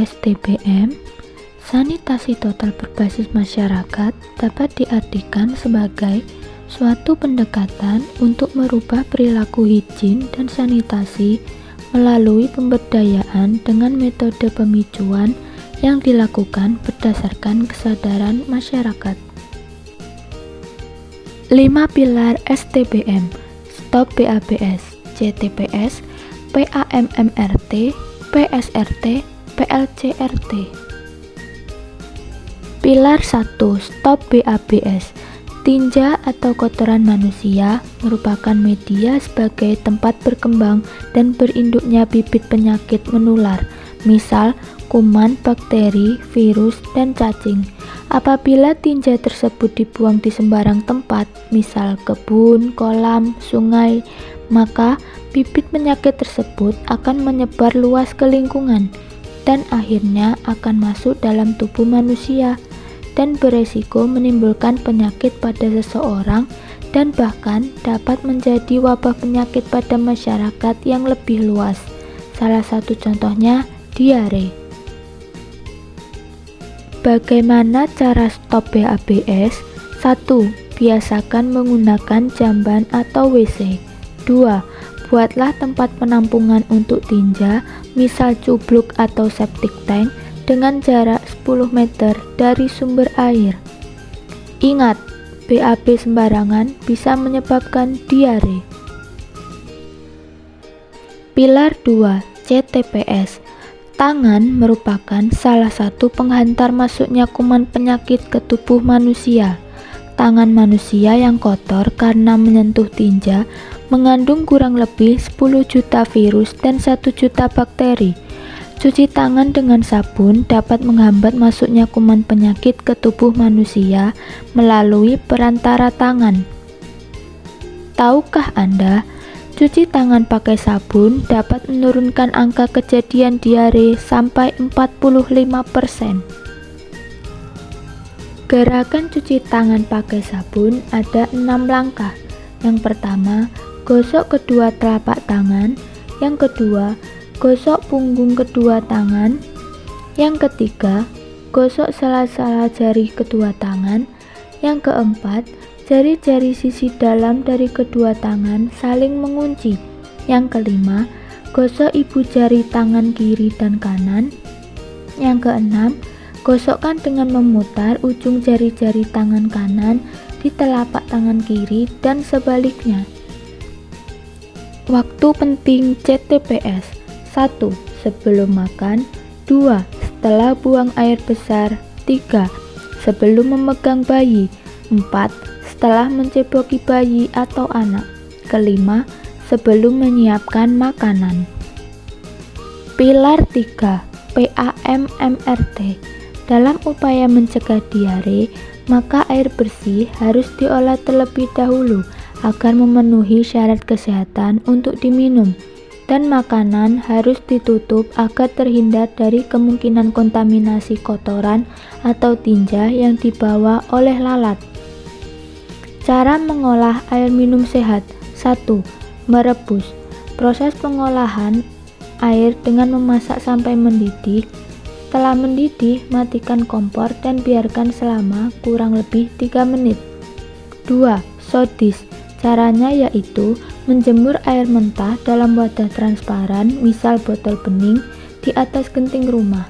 STBM, sanitasi total berbasis masyarakat dapat diartikan sebagai suatu pendekatan untuk merubah perilaku higien dan sanitasi melalui pemberdayaan dengan metode pemicuan yang dilakukan berdasarkan kesadaran masyarakat. 5 pilar STBM: Stop BABS, CTPS, PAMMRT, PSRT, PLCRT. Pilar 1. Stop BABS. Tinja atau kotoran manusia merupakan media sebagai tempat berkembang dan berinduknya bibit penyakit menular, misal kuman, bakteri, virus, dan cacing. Apabila tinja tersebut dibuang di sembarang tempat, misal kebun, kolam, sungai, maka bibit penyakit tersebut akan menyebar luas ke lingkungan dan akhirnya akan masuk dalam tubuh manusia dan beresiko menimbulkan penyakit pada seseorang dan bahkan dapat menjadi wabah penyakit pada masyarakat yang lebih luas. Salah satu contohnya diare. Bagaimana cara stop BABS? 1. Biasakan menggunakan jamban atau WC. 2. Buatlah tempat penampungan untuk tinja, misal cubluk atau septic tank, dengan jarak 10 meter dari sumber air. Ingat, BAB sembarangan bisa menyebabkan diare. Pilar 2. CTPS. Tangan merupakan salah satu penghantar masuknya kuman penyakit ke tubuh manusia. Tangan manusia yang kotor karena menyentuh tinja mengandung kurang lebih 10 juta virus dan 1 juta bakteri. Cuci tangan dengan sabun dapat menghambat masuknya kuman penyakit ke tubuh manusia melalui perantara tangan. Tahukah Anda, cuci tangan pakai sabun dapat menurunkan angka kejadian diare sampai 45%. Gerakan cuci tangan pakai sabun ada 6 langkah. Yang pertama, gosok kedua telapak tangan. Yang kedua, gosok punggung kedua tangan. Yang ketiga, gosok sela-sela jari kedua tangan. Yang keempat, jari-jari sisi dalam dari kedua tangan saling mengunci. Yang kelima, gosok ibu jari tangan kiri dan kanan. Yang keenam, gosokkan dengan memutar ujung jari-jari tangan kanan di telapak tangan kiri dan sebaliknya. Waktu penting CTPS: 1. Sebelum makan. 2. Setelah buang air besar. 3. Sebelum memegang bayi. 4. Setelah menceboki bayi atau anak. Kelima, sebelum menyiapkan makanan. Pilar 3. PAMMRT. Dalam upaya mencegah diare, maka air bersih harus diolah terlebih dahulu agar memenuhi syarat kesehatan untuk diminum. Dan makanan harus ditutup agar terhindar dari kemungkinan kontaminasi kotoran atau tinja yang dibawa oleh lalat. Cara mengolah air minum sehat. 1. Merebus. Proses pengolahan air dengan memasak sampai mendidih. Setelah mendidih, matikan kompor dan biarkan selama kurang lebih 3 menit. 2. Sodis. Caranya yaitu menjemur air mentah dalam wadah transparan, misal botol bening, di atas genting rumah.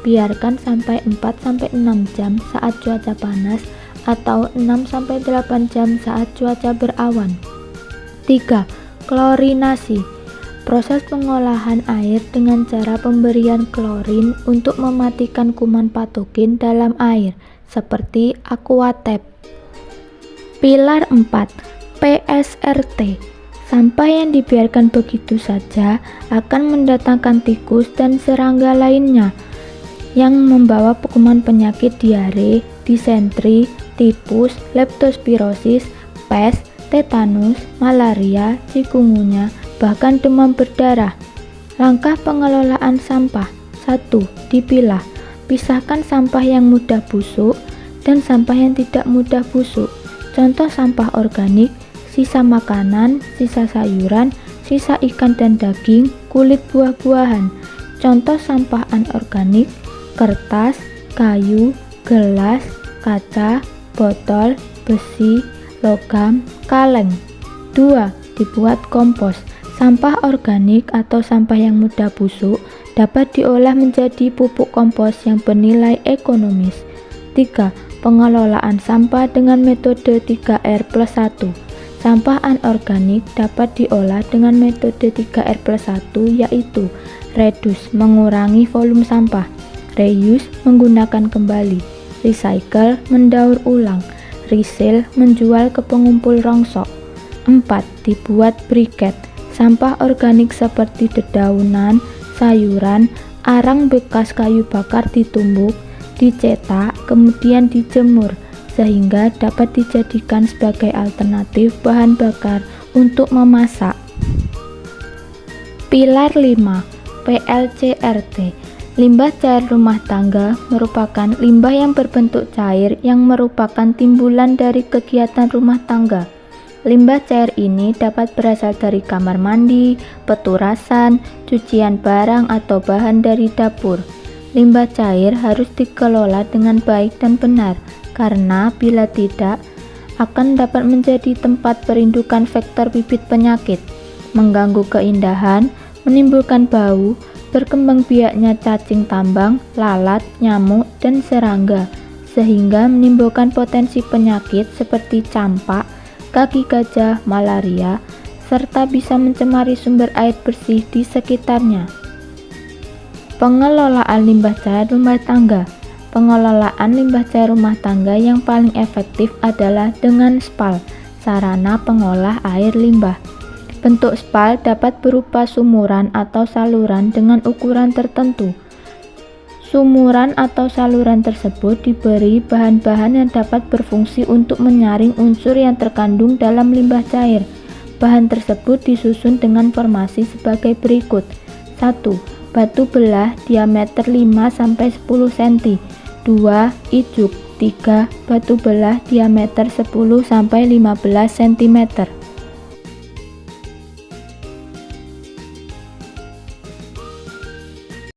Biarkan sampai 4-6 jam saat cuaca panas atau 6-8 jam saat cuaca berawan. 3. Klorinasi. Proses pengolahan air dengan cara pemberian klorin untuk mematikan kuman patogen dalam air, seperti Aquatep. Pilar 4. PSRT. Sampah yang dibiarkan begitu saja akan mendatangkan tikus dan serangga lainnya yang membawa kuman penyakit diare, disentri, tipus, leptospirosis, pes, tetanus, malaria, chikungunya, bahkan demam berdarah. Langkah pengelolaan sampah. 1. Dipilah. Pisahkan sampah yang mudah busuk dan sampah yang tidak mudah busuk. Contoh sampah organik: sisa makanan, sisa sayuran, sisa ikan dan daging, kulit buah-buahan. Contoh sampah anorganik: kertas, kayu, gelas, kaca, botol, besi, logam, kaleng. 2. Dibuat kompos. Sampah organik atau sampah yang mudah busuk dapat diolah menjadi pupuk kompos yang bernilai ekonomis. 3. Pengelolaan sampah dengan metode 3R+1. Sampah anorganik dapat diolah dengan metode 3R+1, yaitu reduce, mengurangi volume sampah; reuse, menggunakan kembali; recycle, mendaur ulang; resell, menjual ke pengumpul rongsok. 4. Dibuat briket. Sampah organik seperti dedaunan, sayuran, arang bekas kayu bakar ditumbuk, dicetak, kemudian dijemur, sehingga dapat dijadikan sebagai alternatif bahan bakar untuk memasak. Pilar 5. PLCRT. Limbah cair rumah tangga merupakan limbah yang berbentuk cair yang merupakan timbulan dari kegiatan rumah tangga. Limbah cair ini dapat berasal dari kamar mandi, peturasan, cucian barang, atau bahan dari dapur. Limbah cair harus dikelola dengan baik dan benar, karena bila tidak, akan dapat menjadi tempat perindukan vektor bibit penyakit, mengganggu keindahan, menimbulkan bau, berkembang biaknya cacing tambang, lalat, nyamuk, dan serangga, sehingga menimbulkan potensi penyakit seperti campak, kaki gajah, malaria, serta bisa mencemari sumber air bersih di sekitarnya. Pengelolaan limbah cair rumah tangga. Pengelolaan limbah cair rumah tangga yang paling efektif adalah dengan SPAL, sarana pengolah air limbah. Bentuk SPAL dapat berupa sumuran atau saluran dengan ukuran tertentu. Sumuran atau saluran tersebut diberi bahan-bahan yang dapat berfungsi untuk menyaring unsur yang terkandung dalam limbah cair. Bahan tersebut disusun dengan formasi sebagai berikut. 1. Batu belah diameter 5-10 cm. 2. Ijuk. 3. Batu belah diameter 10-15 cm.